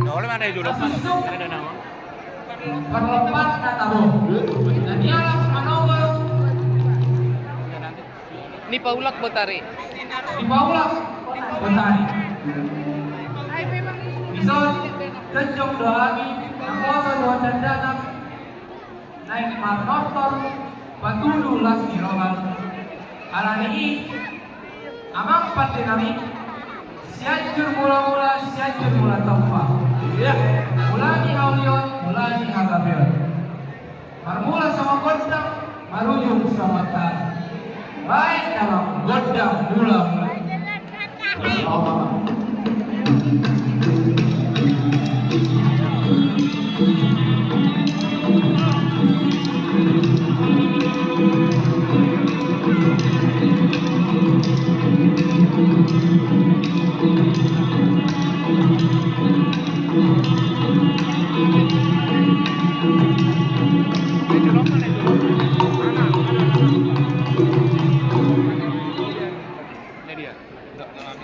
Oleh mana itu dulu? Ada nama. Perlepas Natabo. Dan ialah Manowo Ini Paulak Botari. di bawah petani. Bison kenjong doami namoso doa dandana naik motor patudu las di roman. Alani amang pati kami sianjur mula tompa. Iya. Mulani haulion, mulani hagabion. Marmula sama gondang, marujung sama tan. Baik dalam gondang mula. Itu Roman itu.